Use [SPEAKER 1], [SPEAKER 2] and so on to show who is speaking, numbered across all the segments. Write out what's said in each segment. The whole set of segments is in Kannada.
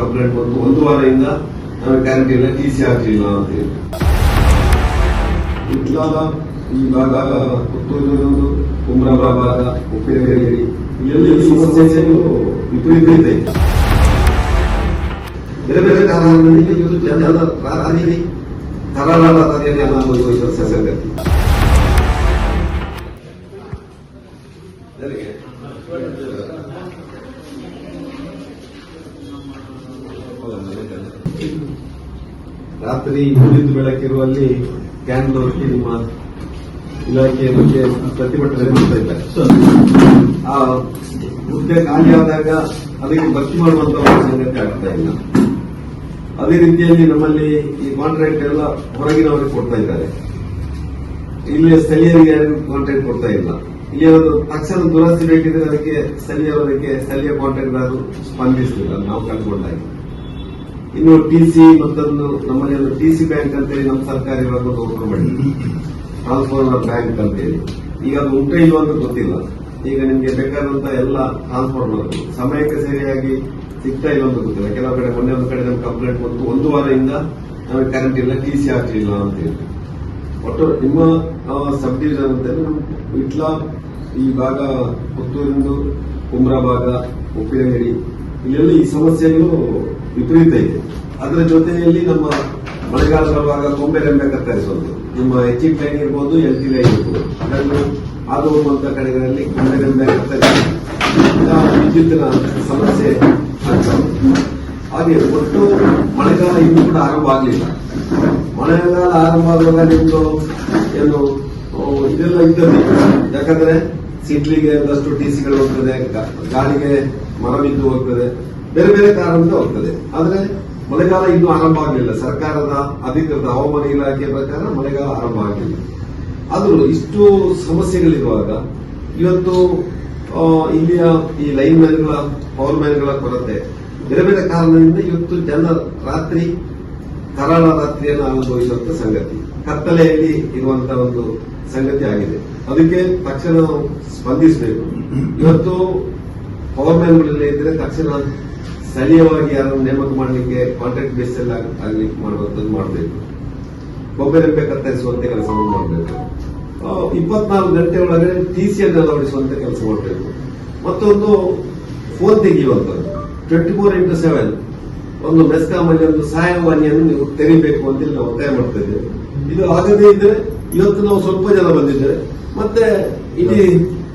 [SPEAKER 1] ಕಂಪ್ಲೇಂಟ್ ಬಂತು. ಒಂದು ವಾರದಿಂದ ನಮಗೆ ಕರೆಂಟ್ ಇಲ್ಲ, ಟಿಸಿ ಹಾಕಲಿಲ್ಲ ಅಂತ ಹೇಳಿ. ಇತ್ಲಾದ ಈ ಭಾಗ, ಪುತ್ತೂರು, ಕುಮ್ರಾ ಭಾಗ, ಉಪ್ಪಿನಗೇರಿ ಇಲ್ಲಿ ಸಮಸ್ಯೆಗಳು ವಿಪರೀತ ಇದೆ. ಬೇರೆ ಬೇರೆ ಕಾರಣಗಳಿಂದ ಇವತ್ತು ಜನರ ರಾತ್ರಿ ಕರಾಳಾಗಿ ಅನುಭವಿಸುವ ಸಂಗತಿ. ರಾತ್ರಿ ಉಳಿದು ಬೆಳಕಿರುವಲ್ಲಿ ಕ್ಯಾನ್ಗಳು ನಿಮ್ಮ ಇಲಾಖೆಯ ಬಗ್ಗೆ ಪ್ರತಿಭಟನೆ ಮಾಡ್ತಾ ಇದ್ದಾರೆ. ಆ ಹುದ್ದೆ ಖಾಲಿ ಆದಾಗ ಅದಕ್ಕೆ ಭರ್ತಿ ಮಾಡುವಂತಹ ಸಂಗತಿ ಆಗ್ತಾ ಇಲ್ಲ. ಅದೇ ರೀತಿಯಲ್ಲಿ ನಮ್ಮಲ್ಲಿ ಈ ಕಾಂಟ್ರಾಕ್ಟ್ ಎಲ್ಲ ಹೊರಗಿನವರಿಗೆ ಕೊಡ್ತಾ ಇದ್ದಾರೆ. ಇಲ್ಲಿ ಸ್ಥಳೀಯರಿಗೆ ಕಾಂಟ್ರಾಕ್ಟ್ ಕೊಡ್ತಾ ಇಲ್ಲ. ಇಲ್ಲಿ ಏನಾದ್ರು ತಕ್ಷಣ ದುರಸ್ತಿ ಬೇಕಿದ್ರೆ ಅದಕ್ಕೆ ಸ್ಥಳೀಯ ಕಾಂಟ್ರಾಕ್ಟರ್ ಸ್ಪಂದಿಸಲಿಲ್ಲ, ನಾವು ಕಂಡುಕೊಂಡಾಗಿ. ಇನ್ನು ಟಿಸಿ ಮತ್ತೊಂದು ನಮ್ಮಲ್ಲಿ ಒಂದು ಟಿಸಿ ಬ್ಯಾಂಕ್ ಅಂತೇಳಿ ನಮ್ಮ ಸರ್ಕಾರ ಇವಾಗ ಓಪನ್ ಮಾಡಿ, ಟ್ರಾನ್ಸ್ಫಾರ್ಮರ್ ಬ್ಯಾಂಕ್ ಅಂತೇಳಿ. ಈಗ ಅದು ಉಂಟ ಇಲ್ವ ಅಂತ ಗೊತ್ತಿಲ್ಲ. ಈಗ ನಿಮ್ಗೆ ಬೇಕಾದಂತ ಎಲ್ಲ ಟ್ರಾನ್ಸ್ಫಾರ್ಮರ್ ಸಮಯಕ್ಕೆ ಸರಿಯಾಗಿ ಸಿಗ್ತಾ ಇಲ್ಲ ಅಂತ ಗೊತ್ತಿಲ್ಲ. ಕೆಲವು ಕಡೆ ಮೊನ್ನೆ ಒಂದು ಕಡೆ ನಮ್ಗೆ ಕಂಪ್ಲೇಂಟ್ ಬಂತು, ಒಂದು ವಾರದಿಂದ ನಮಗೆ ಕರೆಂಟ್ ಇಲ್ಲ, ಟಿಸಿ ಹಾಕಲಿಲ್ಲ ಅಂತ ಹೇಳಿ. ಒಟ್ಟು ನಿಮ್ಮ ಸಬ್ ಡಿವಿಷನ್ ಅಂತೇಳಿ ಇಟ್ಲ ಈ ಭಾಗ, ಪುತ್ತೂರಿಂದು, ಕುಮ್ರಾ ಭಾಗ, ಉಪ್ಪಿನಗೇರಿ ಇಲ್ಲೆಲ್ಲ ಈ ಸಮಸ್ಯೆಗಳು ವಿಪರೀತ ಇದೆ. ಅದರ ಜೊತೆಯಲ್ಲಿ ನಮ್ಮ ಮಳೆಗಾಲ ಬರುವಾಗ ಕೊಂಬೆ ರೆಂಬೆ ಕತ್ತರಿಸೋದು, ನಿಮ್ಮ ಹೆಚ್ಚಿನ ಲೈನ್ ಇರ್ಬೋದು, ಎಲ್ಟಿ ಲೈನ್ ಇರ್ಬೋದು, ಅದನ್ನು ಹಾದು ಹೋಗುವಂತ ಕಡೆಗಳಲ್ಲಿ ಕೊಂಬೆ ರೆಂಬೆ ಕತ್ತರಿಸಿ ವಿದ್ಯುತ್ತಿನ ಸಮಸ್ಯೆ ಆಗ್ತದೆ. ಹಾಗೆ ಒಟ್ಟು ಮಳೆಗಾಲ ಇನ್ನೂ ಕೂಡ ಆರಂಭ ಆಗಲಿಲ್ಲ. ಮಳೆಗಾಲ ಆರಂಭ ಆಗುವಾಗ ನಿಮ್ದು ಏನು ಇದೆಲ್ಲ ಇದ್ದದ್ದು. ಯಾಕಂದ್ರೆ ಸಿಡ್ಲಿಗೆ ಒಂದಷ್ಟು ಟಿಸಿಗಳು ಹೋಗ್ತದೆ, ಗಾಳಿಗೆ ಮರ ಬಿದ್ದು ಹೋಗ್ತದೆ, ಬೇರೆ ಬೇರೆ ಕಾರಣದಿಂದ ಹೋಗ್ತದೆ. ಆದ್ರೆ ಮಳೆಗಾಲ ಇನ್ನೂ ಆರಂಭ ಆಗಲಿಲ್ಲ. ಸರ್ಕಾರದ ಅಧಿಕೃತ ಹವಾಮಾನ ಇಲಾಖೆ ಪ್ರಕಾರ ಮಳೆಗಾಲ ಆರಂಭ ಆಗಲಿಲ್ಲ. ಆದರೂ ಇಷ್ಟು ಸಮಸ್ಯೆಗಳಿರುವಾಗ ಇವತ್ತು ಇಲ್ಲಿಯ ಈ ಲೈನ್ ಮ್ಯಾನ್ಗಳ, ಪವರ್ ಮ್ಯಾನ್ಗಳ ಕೊರತೆ, ಬೇರೆ ಬೇರೆ ಕಾರಣದಿಂದ ಇವತ್ತು ಜನ ರಾತ್ರಿ ಕರಾಳ ರಾತ್ರಿಯನ್ನು ಅನುಭವಿಸುವಂತ ಸಂಗತಿ, ಕತ್ತಲೆಯಲ್ಲಿ ಇರುವಂತಹ ಒಂದು ಸಂಗತಿ ಆಗಿದೆ. ಅದಕ್ಕೆ ತಕ್ಷಣ ಸ್ಪಂದಿಸಬೇಕು. ಇವತ್ತು ಪವರ್ ಮ್ಯಾನ್ಗಳೆಲ್ಲ ಇದ್ರೆ ತಕ್ಷಣ ಸ್ಥಳೀಯವಾಗಿ ಯಾರನ್ನು ನೇಮಕ ಮಾಡಲಿಕ್ಕೆ ಕಾಂಟ್ರಾಕ್ಟ್ ಬೇಸ್ ಎಲ್ಲ ಆಗ್ಲಿಕ್ಕೆ ಮಾಡುವಂತದ್ದು ಮಾಡಬೇಕು. ಕೊಂಬೆ ರೆಂಬೆ ಕತ್ತರಿಸುವಂತೆ ಕೆಲಸವನ್ನು ಮಾಡಬೇಕು. 24 ಗಂಟೆ ಒಳಗಡೆ ಟಿಸಿಯನ್ನು ಅಳವಡಿಸುವಂತ ಕೆಲಸ ಮಾಡಬೇಕು. ಮತ್ತೊಂದು ಫೋನ್ ತೆಗೆಯುವಂಥದ್ದು 24x7 ಒಂದು ಮೆಸ್ಕಾಂ ಅಲ್ಲಿ ಒಂದು ಸಹಾಯವಾಣಿಯನ್ನು ನೀವು ತೆರೀಬೇಕು ಅಂತ ನಾವು ಒತ್ತಾಯ ಮಾಡ್ತಾ ಇದ್ದೇವೆ. ಇದು ಆಗದೇ ಇದ್ರೆ ಇವತ್ತು ನಾವು ಸ್ವಲ್ಪ ಜನ ಬಂದಿದ್ದೇವೆ, ಮತ್ತೆ ಇಡೀ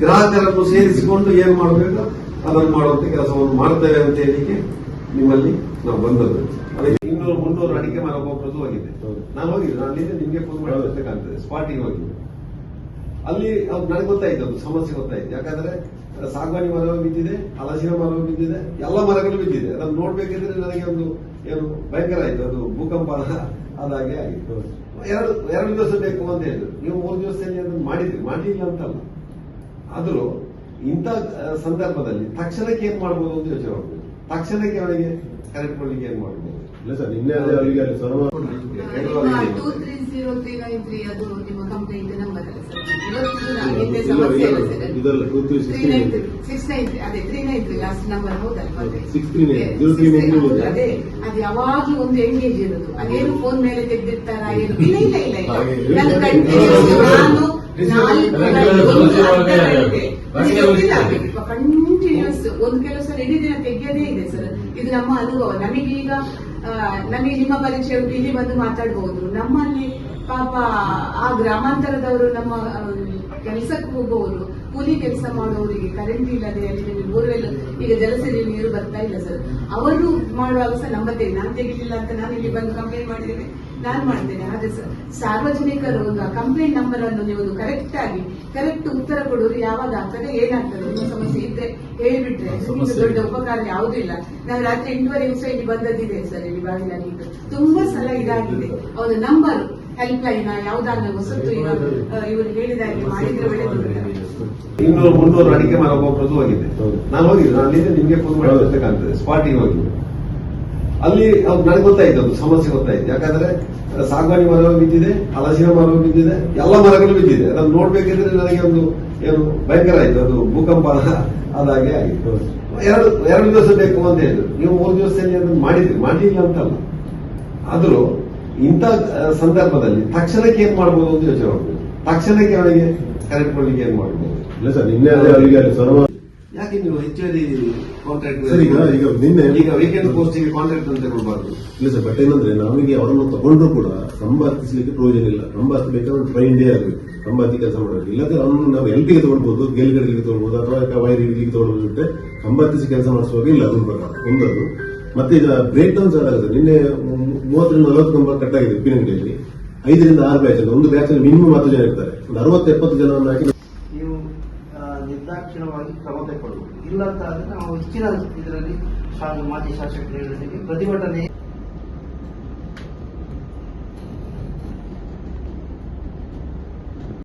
[SPEAKER 1] ಗ್ರಾಹಕರನ್ನು ಸೇರಿಸಿಕೊಂಡು ಏನ್ ಮಾಡಬೇಕು ಅದನ್ನು ಮಾಡುವಂತ ಕೆಲಸವನ್ನು ಮಾಡ್ತೇವೆ ಅಂತ ಹೇಳಿಕ್ಕೆ ನಿಮ್ಮಲ್ಲಿ ನಾವು ಬಂದದ್ದು. ಅದಕ್ಕೆ 200-300 ಅಡಿಕೆ ಮರ ಒಬ್ಬರದ್ದು ಹೋಗಿದೆ. ನಾನು ಹೋಗಿದ್ದೆ, ನಾನು ಅಲ್ಲಿಂದ ನಿಮ್ಗೆ ಫೋನ್ ಮಾಡಬೇಕಾಗ್ತದೆ. ಸ್ಪಾಟಿಗೆ ಹೋಗಿದ್ದೆ. ಅಲ್ಲಿ ನನಗೆ ಗೊತ್ತಾಯ್ತು, ಅದು ಸಮಸ್ಯೆ ಗೊತ್ತಾಯ್ತು. ಯಾಕಂದ್ರೆ ಸಾಗವಾನಿ ಮರ ಬಿದ್ದಿದೆ, ಹಲಸಿನ ಮರ ಬಿದ್ದಿದೆ, ಎಲ್ಲ ಮರಗಳು ಬಿದ್ದಿದೆ. ಅದನ್ನು ನೋಡ್ಬೇಕಿದ್ರೆ ನನಗೆ ಒಂದು ಏನು ಭಯಂಕರ ಆಯ್ತು. ಅದು ಭೂಕಂಪ ಆದಾಗೆ ಆಗಿತ್ತು. ಎರಡು ದಿವಸ ಬೇಕು ಅಂತ ಹೇಳಿದ್ರು. ನೀವು 3 ದಿವಸದಲ್ಲಿ ಅದನ್ನು ಮಾಡಿಲ್ಲ ಅಂತಲ್ಲ. ಆದರೂ ಇಂಥ ಸಂದರ್ಭದಲ್ಲಿ ತಕ್ಷಣಕ್ಕೆ ಏನ್ ಮಾಡ್ಬೋದು ಅಂತ ಯೋಚನೆ ಮಾಡ್ಬೋದು. ತಕ್ಷಣಕ್ಕೆ ಅವರಿಗೆ ಕರೆಕ್ಟ್ ಮಾಡ್ಲಿಕ್ಕೆ ಏನ್ ಮಾಡ್ಬೋದು? ಇಲ್ಲ ಸರ್, ನಿನ್ನೆ
[SPEAKER 2] ಅದು ನಿಮ್ಮ ಕಂಪ್ಲೇಂಟ್ ನಂಬರ್ ಅಲ್ಲ ಸರ್. ಸಮಸ್ಯೆ ಇಲ್ಲ ಸರ್. 693 ಅದೇ 393 ಲಾಸ್ಟ್ ನಂಬರ್ ಹೌದಲ್ವಾ? ಅದೇ ಅದು ಯಾವಾಗ್ಲೂ ಒಂದು ಎಂಗೇಜ್ ಇರೋದು. ಅದೇನು ಫೋನ್ ಮೇಲೆ ತೆಗೆದಿರ್ತಾರ ಏನು? ಇಲ್ಲ ನಾನು ಕಂಟಿನ್ಯೂಸ್ ಕಂಟಿನ್ಯೂಸ್ ಒಂದು ಕೆಲಸ ಇಡೀ ದಿನ ತೆಗೆಯದೇ ಇದೆ ಸರ್. ಇದು ನಮ್ಮ ಅನುಭವ. ನಮಗೆ ನಿಮ್ಮ ಪರಿಚಯ ಇಲ್ಲಿ ಬಂದು ಮಾತಾಡಬಹುದು. ನಮ್ಮಲ್ಲಿ ಪಾಪ ಆ ಗ್ರಾಮಾಂತರದವರು, ನಮ್ಮ ಕೆಲಸಕ್ಕೆ ಹೋಗುವವರು, ಕೂಲಿ ಕೆಲಸ ಮಾಡೋರಿಗೆ ಕರೆಂಟ್ ಇಲ್ಲದೆ ಅಲ್ಲಿ ಬೋರ್ವೆಲ್ ಈಗ ಜಲಸೇರಿ ನೀರು ಬರ್ತಾ ಇಲ್ಲ ಸರ್. ಅವರು ಮಾಡುವಾಗ ಸಹ ನಂಬತ್ತೇನೆ, ನಾನು ತೆಗಿಲಿಲ್ಲ ಅಂತ ನಾನು ಇಲ್ಲಿ ಬಂದು ಕಂಪ್ಲೇಂಟ್ ಮಾಡಿದ್ದೇನೆ, ನಾನು ಮಾಡ್ತೇನೆ. ಹಾಗೆ ಸರ್, ಸಾರ್ವಜನಿಕರು ಒಂದು ಕಂಪ್ಲೇಂಟ್ ನಂಬರ್ ಅನ್ನು ನೀವು ಕರೆಕ್ಟ್ ಉತ್ತರ ಕೊಡೋರು ಯಾವಾಗ ಆಗ್ತದೆ, ಏನಾಗ್ತದೆ, ನಿಮ್ಮ ಸಮಸ್ಯೆ ಇದ್ರೆ ಹೇಳಿಬಿಟ್ರೆ ದೊಡ್ಡ ಉಪಕಾರ ಯಾವುದೂ ಇಲ್ಲ. ನಾವು ರಾತ್ರಿ 8:30 ದಿವಸ ಇಲ್ಲಿ ಬಂದದ್ದಿದೆ ಸರ್. ಇಲ್ಲಿ ಬಾಗಿಲಲ್ಲಿ ತುಂಬಾ ಸಲ ಇದಾಗಿದೆ. ಅವರ ನಂಬರ್ ಹೆಲ್ಪ್ ಲೈನ್ ಯಾವ್ದಾದ್ರು ಹೊಸತು ಇವರು ಹೇಳಿದಾಗೆ ಮಾಡಿದ್ರೆ ಒಳ್ಳೆದು.
[SPEAKER 1] 200-300 ಅಡಿಕೆ ಮರ ಒಬ್ಬರದ್ದು ಹೋಗಿದೆ. ನಾನು ಹೋಗಿದ್ದೆ, ನಾನು ಅಲ್ಲಿಂದ ನಿಮ್ಗೆ ಫೋನ್ ಮಾಡಬೇಕಾಗ್ತದೆ. ಸ್ಪಾಟಿಗೆ ಹೋಗಿದ್ದೆ. ಅಲ್ಲಿ ನನಗೆ ಗೊತ್ತಾಯ್ತು, ಅದು ಸಮಸ್ಯೆ ಗೊತ್ತಾಯ್ತು. ಯಾಕಂದ್ರೆ ಸಾಗವಾನಿ ಮರ ಬಿದ್ದಿದೆ, ಹಲಸಿನ ಮರ ಬಿದ್ದಿದೆ, ಎಲ್ಲ ಮರಗಳು ಬಿದ್ದಿದೆ. ಅದನ್ನು ನೋಡ್ಬೇಕಿದ್ರೆ ನನಗೆ ಒಂದು ಏನು ಭಯಂಕರ ಆಯ್ತು. ಅದು ಭೂಕಂಪ ಆದಾಗೆ ಆಗಿತ್ತು. ಎರಡು ದಿವಸ ಬೇಕು ಅಂತ ಹೇಳಿದ್ರು. ನೀವು 3 ದಿವಸದಲ್ಲಿ ಅದನ್ನು ಮಾಡಿಲ್ಲ ಅಂತಲ್ಲ. ಆದ್ರೂ ಇಂಥ ಸಂದರ್ಭದಲ್ಲಿ ತಕ್ಷಣಕ್ಕೆ ಏನ್ ಮಾಡ್ಬೋದು ಅಂತ ಯೋಚನೆ ಮಾಡ್ಬೋದು. ತಕ್ಷಣಕ್ಕೆ ಅವನಿಗೆ ಕರೆಕ್ಟ್ ಮಾಡ್ಲಿಕ್ಕೆ ಏನ್ ಮಾಡ್ಬೋದು?
[SPEAKER 3] ಇಲ್ಲ ಸರ್, ನಿನ್ನೆ ಅವರಿಗೆ ಸರ್ವ
[SPEAKER 1] ಯಾಕೆ ನೀವು ಹೆಚ್ಚುವರಿ ಕಾಂಟ್ರಾಕ್ಟ್
[SPEAKER 3] ಸರ್ ಈಗ ನಿನ್ನೆ
[SPEAKER 1] ಈಗ ವೀಕೆಂಡ್ ಪೋಸ್ಟಿಗೆ ಕಾಂಟ್ರಾಕ್ಟ್ ಅಂತ ಕೊಡಬಾರ್ದು.
[SPEAKER 3] ಇಲ್ಲ ಸರ್, ಬಟ್ ಏನಂದ್ರೆ ನಾವಿಗೆ ಅವರನ್ನು ತಗೊಂಡ್ರು ಕೂಡ ಕಂಬ ಹತ್ತಿಸ್ಲಿಕ್ಕೆ ಪ್ರಯೋಜನ ಇಲ್ಲ. ಕಂಬ ಹತ್ತಬೇಕಾದ್ರೆ ಒಂದು ಟ್ರೈನ್ ಡೇ ಆಗಬೇಕು, ಕಂಬ ಹತ್ತಿ ಕೆಲಸ ಮಾಡಬೇಕು. ಇಲ್ಲದ್ರೆ ಅವನು ನಾವು ಎಲ್ಪಿಗೆ ತಗೊಳ್ಬಹುದು, ಗೇಲ್ಗಡೆಗೆ ತಗೊಳ್ಬಹುದು, ಅಥವಾ ವೈರ್ ಹಿಡಿಲಿಕ್ಕೆ ತಗೊಳ್ಬಹುದು. ಬಿಟ್ಟರೆ ಕಂಬ ಹತ್ತಿಸಿ ಕೆಲಸ ಮಾಡಿಸುವಾಗ ಇಲ್ಲ ಅದೊಂದು ಪ್ರಕಾರ ಒಂದದು. ಮತ್ತೆ ಈಗ ಬ್ರೇಕ್ ಡೌನ್ ಸ್ಟಾರ್ಟ್ ಆಗುತ್ತೆ. ನಿನ್ನೆ 30-40 ಕಂಬ ಕಟ್ಟಾಗಿದೆ ಉಪ್ಪಿನಂಗಡಿಯಲ್ಲಿ. 5ರಿಂದ 6 ಬ್ಯಾಚ್ ಅಲ್ಲಿ, ಒಂದು ಬ್ಯಾಚ್ ಅಲ್ಲಿ ಮಿನಿಮಮ್ 10 ಜನ ಇರ್ತಾರೆ. ಒಂದು 60-70 ಜನವನ್ನು ಹಾಕಿ
[SPEAKER 4] ನೀವು ನಿರ್ದಾಕ್ಷಿಣ್ಯವಾಗಿ ಕ್ರಮ ಕೈಗೊಳ್ಳಬಹುದು. ಇಲ್ಲ ಅಂತ ಆದ್ರೆ ನಾವು ಹೆಚ್ಚಿನ ಇದರಲ್ಲಿ ಮಾಜಿ ಶಾಸಕರು ಹೇಳಿದಂತೆ ಪ್ರತಿಭಟನೆ